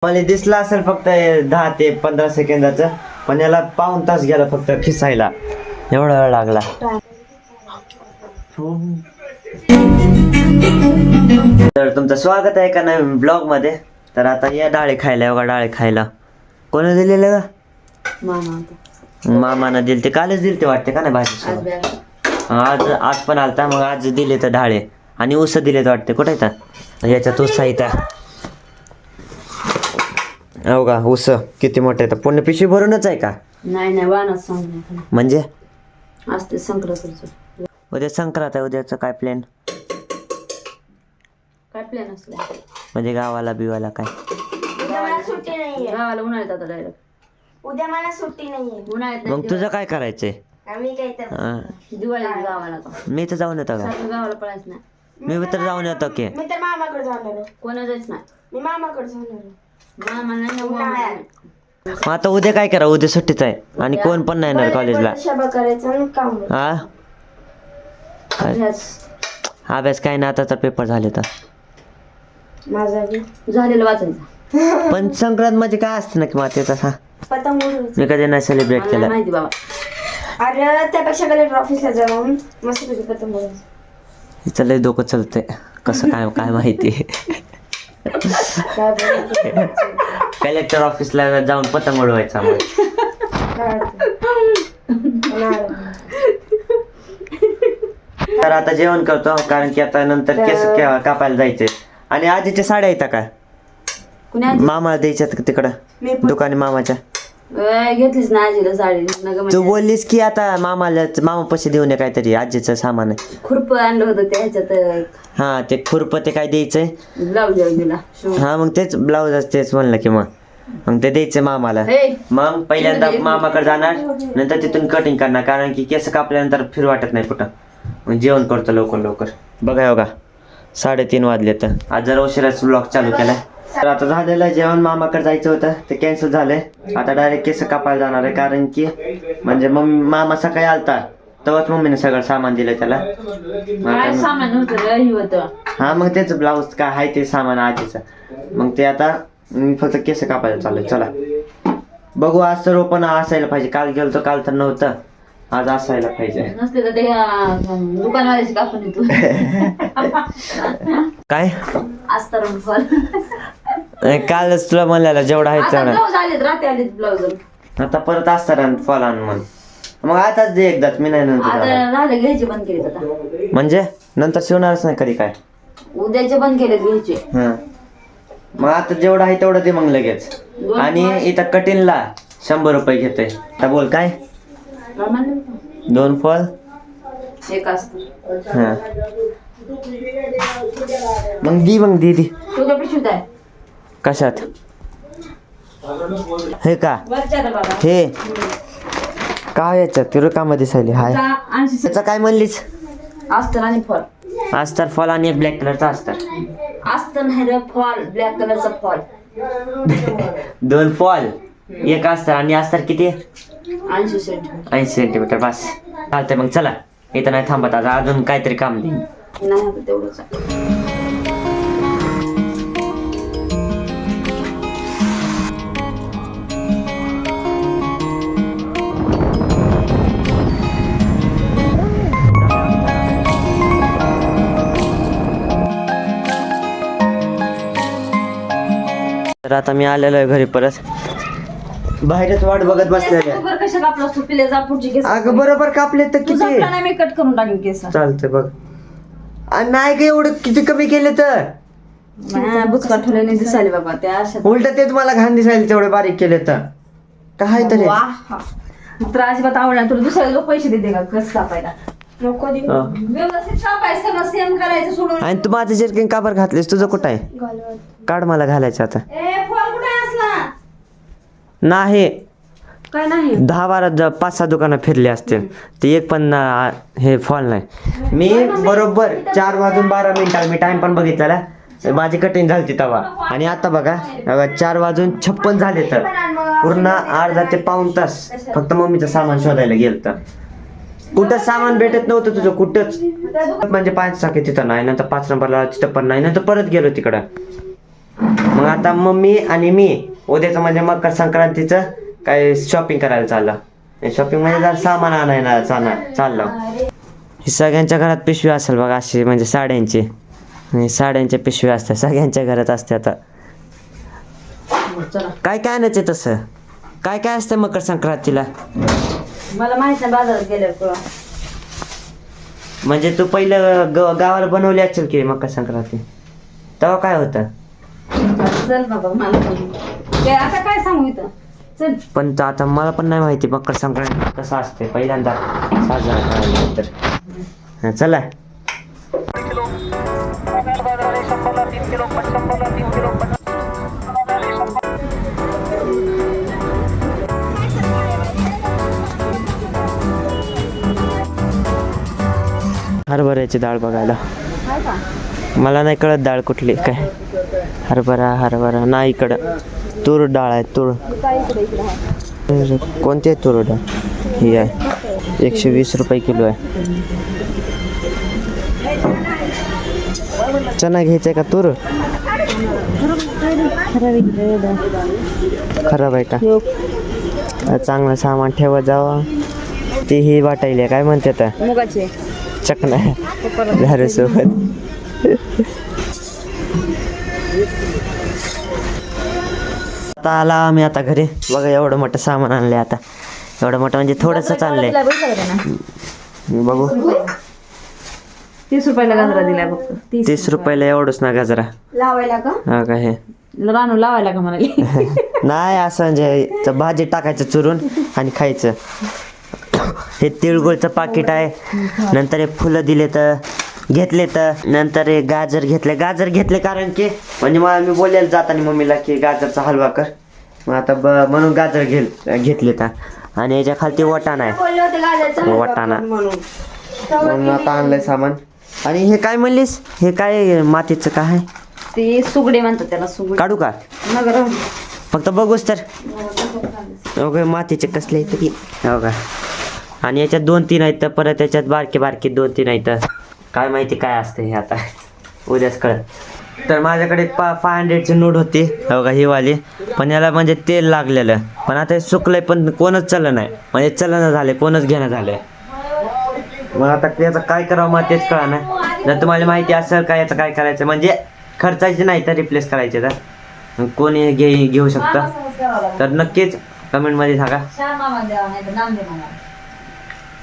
मला दिसला असेल फक्त 10 ते 15 सेकंदाचं, पण याला पाऊण तास गेला फक्त खिसायला, एवढा वेळ लागला. तर तुमचं स्वागत आहे का नवीन ब्लॉग मध्ये. तर आता या डाळे खायला, बघा डाळे खायला. कोणी दिलेलं का? मामानं दिले ते, कालच दिले ते वाटते का नाही भाजी. आज पण आलता, मग आज दिले तर डाळे आणि ऊस दिले तर वाटते. कुठे येतात याच्यात ऊस आहे त्या, हो का ऊस किती मोठे येतात. पूर्ण पिशवी भरूनच आहे का? नाही वाहनात सांग म्हणजे असते संक्रांतीचं. उद्या संक्रांत आहे, उद्याचं काय प्लॅन असलं म्हणजे गावाला बिवाला काय? उद्या मला सुट्टी नाहीये. गावाला उन्हाळ्यात आता डायरेक्ट उद्या मला सुट्टी नाहीये. उन्हाळ्यात मग तुझं काय करायचंय? आम्ही काय तर दिवाळीत गावाला आता. मी तर जाऊन येतो का? सारखं गावाला पळायचं नाही. मी तर जाऊन येतो की. मी तर मामाकडे जाणार आहे. कोणा जायच नाही. मी मामाकडे जाणार आहे. मामा नाही उन्हाळ्यात. मग आता उद्या काय करा? उद्या सुट्टीच आहे आणि कोण पण नाही येणार कॉलेजला. शबा करायचं आणि काम. हा अभ्यास अभ्यास काय ना, आता तर पेपर झाले तर. माझा बी झालेलं वाचायचं. पण संक्रांत म्हणजे काय असतं ना की माते तसा पतंग उडवायचं. मी कधी नाही सेलिब्रेट मला केलं. माहिती बाबा. अरे त्यापेक्षा कलेक्टर ऑफिसला जाऊन मस्त पैकी पतंग उडवायचं. हिचं लय डोकं चलतंय कसं काय काय माहिती. काय बोलायचं? कलेक्टर ऑफिसला जाऊन पतंग उडवायचा मग. काय अडचण? उन्हाळ्यात. तर आता जेवण करतो, कारण की आता नंतर केस कापायला जायचे. आणि आजीच्या साड्या येतात का? कुण्या मामाला द्यायच्यात का तिकडं मी पण. दुकानी मामाच्या? घेतलीच ना आजीला साडी. नग तू बोललीस की आता मामाला मामा पैसे देऊन ये काहीतरी आजीचं सामान आहे. खुरप आणलं होतं त्या ह्याच्यात हा ते खुरप ते काय द्यायचंय. ब्लाऊज दिला. हा मग तेच ब्लाऊज तेच म्हणलं की मग ते द्यायचं मामाला. हे मग पहिल्यांदा मामाकडे जाणार, नंतर तिथून कटिंग करणार, कारण की केस कापल्यानंतर फिर वाटत नाही कुठं. मग जेवण करतो लवकर. बघा 3:30 वाजले. तर आज जरा उशिराच ब्लॉग चालू केलाय. तर आता झालेलं आहे जेवण. मामाकडे जायचं होतं ते कॅन्सल झालंय. आता डायरेक्ट केस कापायला जाणार आहे, कारण की म्हणजे मामा सकाळी आलता तेव्हाच मम्मीने सगळं सामान दिलं त्याला. काय सामान होतं ही होतं. हा मग तेच ब्लाऊज काय आहे ते सामान आजीचं. मग ते आता फक्त केस कापायला चालू. चला बघू, आज तर ओपन असायला पाहिजे. काल गेलो तर काल तर नव्हतं, आज असायला पाहिजे. नसते तर ते दुकानवाल्याची कापून येतो. काय अस्तर फॉल. कालच तुला म्हणलेलं जेवढा आहे तेवढा. ब्लाऊज आलेत, रात्री आलेत ब्लाऊज. आता परत असतात फॉल आण म्हण. मग आताच दे एकदाच, मी नाही नंतर आता जाणार. झाले घ्यायचे बंद केलेत आता. म्हणजे नंतर शिवणारच नाही कधी काय. उद्याचे बंद केलेत घ्यायचे. हा मग आता जेवढं आहे तेवढं दे मग लगेच. आणि इथं कटिंगला 100 रुपये घेते. आता बोल काय? 2 फॉल एक अस्तर. हा मग दीदी तुझ्या पिशवीत आहे कशात? हे का? वरच्या तर बाबा. हे काय याच्यात ती रुकामध्ये दिसायली. हाय 80 त्याचं काय म्हणलीस? अस्तर आणि फॉल. अस्तर फॉल आणि एक ब्लॅक कलरचा अस्तर. अस्तर नाही रे, फॉल ब्लॅक कलरचा फॉल. 2 फॉल एक अस्तर. आणि अस्तर किती? 80 सेंटीमीटर. 80 सेंटीमीटर बस चालतंय. मग चला इथं नाही थांबत, आता अजून काहीतरी काम देईन. नाही आता तेवढंच आहे. तर आता मी आलेलो आहे घरी. परत बाहेरच वाट बघत बसलेले. तू बरं कशा कापला तू पिले जा पुढची केस. अगं बरोबर कापले तर तू किती संपला नाही, मी कट करून टाकेन केस. चालतंय बघ. आणि नाही का एवढं किती कमी केले तर बुचका ठेवल्याने दिसायले बाबा त्या अशा. उलट तेच मला घाण दिसायला तेवढे बारीक केले तर काय तरी. तर अजिबात आवडणार तुला. दुसऱ्या लोक पैसे देते का कस कापायला? नको दे. व्यवस्थित कापायचं, सगळं सेम करायचं सोडून. आणि तू माझं जर्किंग काबर घातलीस? तुझं कुठं आहे? घालवत. काढ मला घालायचं आता. फॉल कुठे असला? नाही काय नाही 10-12 5-6 दुकानं फिरले असतील ते एक पण हे फॉल नाही. मी बरोबर 4:12 मी टाइम पण बघितलेला. माझी कटिंग झाली तेव्हा. आणि आता बघा 4:56 झाले. तर पूर्ण अर्धा ते पाऊण तास फक्त मम्मीचं सामान शोधायला गेलं. तर कुठं सामान भेटत नव्हतं तुझं कुठंच. म्हणजे 5 चाकी तिथं नाही, नंतर 5 नंबरला तिथं पण नाही, नंतर परत गेलो तिकडं. मग आता मम्मी आणि मी उद्याचं म्हणजे मकर संक्रांतीचं काय शॉपिंग करायला चाललं. शॉपिंग म्हणजे जरा सामान आणायला चाललं. ही सगळ्यांच्या घरात पिशवी असेल बघा अशी, म्हणजे साड्यांची. आणि साड्यांच्या पिशव्या असतात सगळ्यांच्या घरात असते. आता चला काय काय आणायचं तसं, काय काय असतं मकर संक्रांतीला? मला माहित नाही बाजारात गेल्यावर म्हणजे तू पहिलं गावाला बनवली असेल की मकर संक्रांती, तेव्हा काय होतं? चल बाबा मला ते आता काय सांगू इथं. चल पण आता मला पण नाही माहिती मकर संक्रांती कसं असते, पहिल्यांदा साजरा करायला तर. हा, चला. हरभऱ्याची डाळ बघायला. काय का मला नाही कळत डाळ कुठली काय. हरभरा नाही, इकडं तूर डाळ आहे. तूर काय इकडे आहे. कोणती आहे तूर डाळ? ही आहे 120 रुपये किलो आहे. चना घ्यायचा का तूर? खराब आहे का? चांगलं सामान ठेवत जावा. ती ही वाटायली काय म्हणते आता, मुगाचे चकना दारूसोबत. आता आला आम्ही आता घरी. बघा एवढं मोठं सामान आणलंय. आता एवढं मोठं म्हणजे थोडंसंच आणलंय. बघू 30 रुपयाला गजरा दिलाय फक्त. 30 रुपयाला एवढंच ना गजरा. लावायला का? हा का हे रानू लावायला का म्हणाली. नाही असं म्हणजे भाजी टाकायचं चुरून आणि खायचं. हे तिळगुळचं पाकिट आहे. नंतर हे फुलं दिले तर घेतले, तर नंतर हे गाजर घेतले कारण की म्हणजे मला मी बोलायला जाताना मम्मीला की गाजरचा हलवा कर. मग आता म्हणून गाजर घेतले तर. आणि याच्या खालती वाटाणा आहे. बोलले होते गाजरचा हलवा वाटाणा. कर म्हणून. म्हणून आता आणलंय सामान. आणि हे काय म्हणलीस, हे काय मातीचं काय आहे? ते सुगडे म्हणतात त्याला. सुगडे काढू का? नगर फक्त बघूच तर. ओके, मातीचे कसले तरी हो का. आणि याच्यात 2-3 आहेत, परत याच्यात बारके 2-3 आहेत. काय माहिती काय असतं हे, आता उद्याच कळत. तर माझ्याकडे 500ची नोट होती हो का, ही वाली. पण याला म्हणजे तेल लागलेलं. पण आता हे सुकलंय, पण कोणच चलन नाही, म्हणजे चलन झाले, कोणच घेणं झालंय. मग आता याचं काय करावं मला तेच कळा नाही. जर तुम्हाला माहिती असेल काय याचं काय करायचं, म्हणजे खर्चाचे नाही तर रिप्लेस करायचे, तर कोणी घेऊ शकतं तर नक्कीच कमेंटमध्ये सांगा.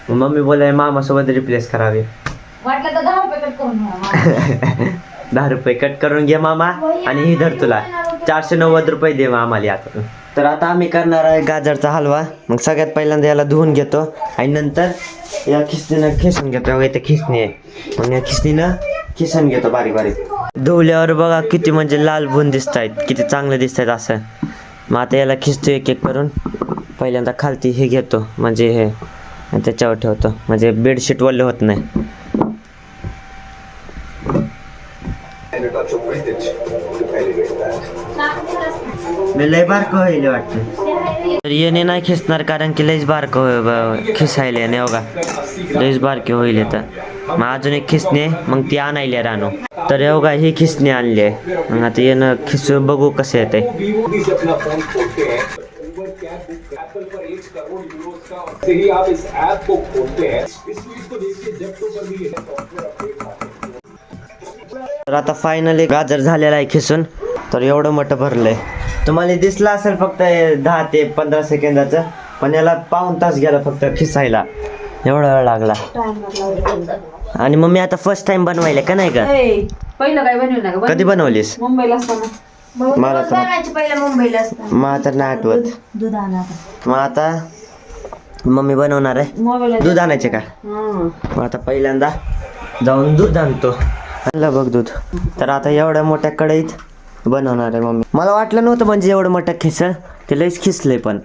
मम्मी बोलाय मामासोबत रिप्लेस करावी. वाटलं तर 10 रुपये कट करून घ्या. 10 रुपये कट करून घे मामा. आणि ही धर तुला 490 रुपये दे आम्हाला आता. तर आता आम्ही करणार आहे गाजरचा हलवा. मग सगळ्यात पहिल्यांदा याला धुवून घेतो आणि नंतर या खिसणीनं खिसून घेतो. इथे खिसणी आहे, मग या खिसणीनं खिसून घेतो बारीक. धुवल्यावर बघा किती म्हणजे लाल भून दिसत आहेत, किती चांगले दिसत आहेत असं. मग आता याला खिसतो एक करून. पहिल्यांदा खालती हे घेतो, म्हणजे हे त्याच्यावर ठेवतो, म्हणजे बेडशीट वल्ले होत नाही. मी लय बारकं होईल वाटतं. तर येणे नाही खिसणार कारण की लयच बारकं खिसायला नाही बघा, लयच बारके होईल तर. मग अजून एक खिसणे, मग ती आणायली रानू. तर हे बघा ही खिसणी आणली आहे. मग आता येणं खिसून बघू कसं येते. तर आता फायनली गाजर झालेला आहे खिसून. तर एवढं मोठं भरलंय. तुम्हाला दिसलं असेल फक्त 10 ते 15 सेकंदाचं, पण याला पाऊण तास गेला फक्त खिसायला, एवढा वेळ लागला. आणि मग मी आता फर्स्ट टाइम बनवायला का नाही का? पहिलं काय बनवलं ना? कधी बनवलीस? मुंबईला असताना. मला तर बनायची पहिला मुंबईला असतात. मला तर नाही आठवत. दूध आणा. मग आता मम्मी बनवणार आहे. मोबाईल दूध आणायचे का? मग आता पहिल्यांदा जाऊन दूध आणतो. आणलं बघ दूध. तर आता एवढ्या मोठ्या कढईत बनवणार आहे मम्मी. मला वाटलं नव्हतं म्हणजे एवढं मोठं खिसळ, ते लईच खिसलंय. पण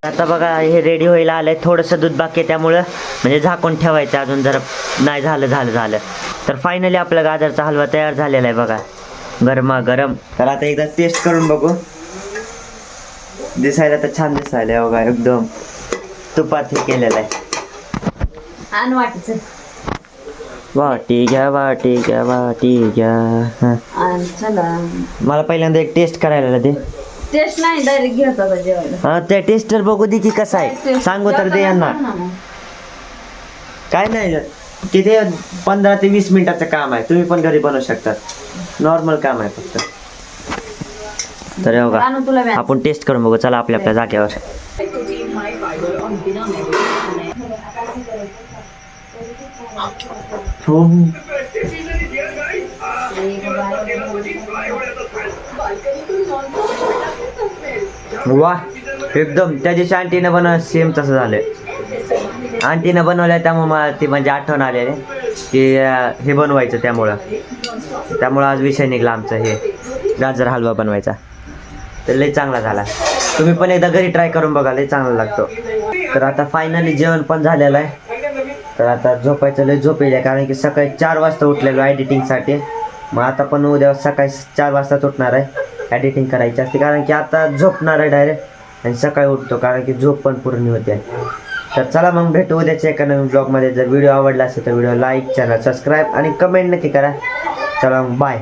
आता बघा हे रेडी व्हायला आलंय, थोडंसं दूध बाकी आहे त्यामुळं म्हणजे झाकून ठेवायचं अजून जरा नाही झालं. तर फायनली आपला गाजरचा हलवा तयार झालेला आहे बघा, गरमागरम. तर आता एकदा टेस्ट करून बघू. दिसायला तर छान दिसायला आहे बघा, एकदम तुपात हे केलेलं आहे. आण वाटीचं. वाटी घ्या हां. आण चला. मला पहिल्यांदा एक टेस्ट करायला दे. टेस्ट नाही, डायरेक्ट घ्यायचा आता जेवायला. हा ते टेस्टर बघू दे की कसा आहे, सांगू तर दे यांना. काय नाही किती 15 ते 20 मिनिटाचं काम आहे, तुम्ही पण घरी बनवू शकता, नॉर्मल काम आहे फक्त. तर हे बघा आणू तुला व्याज. आपण टेस्ट करून बघू, चला आपल्या जागेवर. वा एकदम त्या दिवशी आंटीनं बनव सेम तसं झालंय. आंटीनं बनवलं त्यामुळे मला ती म्हणजे आठवण आलेली की हे बनवायचं, त्यामुळं आज विषय निघला आमचा हे गाजर हलवा बनवायचा. तर लई चांगला झाला, तुम्ही पण एकदा घरी ट्राय करून बघा, लई चांगला लागतो. तर आता फायनली जेवण पण झालेलं आहे. तर आता झोपायचं, लई झोप येईल कारण की सकाळी 4 वाजता उठलेलो एडिटिंगसाठी. मग आता पण उद्या सकाळी 4 वाजता उठणार आहे, एडिटिंग करायची असते कारण की आता झोपणार आहे डायरेक्ट आणि सकाळी उठतो कारण की झोप पण पूर्ण होते. तर चला मग भेटू उद्याच्या एका नवीन ब्लॉगमध्ये. जर व्हिडिओ आवडला असेल तर व्हिडिओ लाईक, चॅनल सबस्क्राईब आणि कमेंट नक्की करा. चला मग बाय.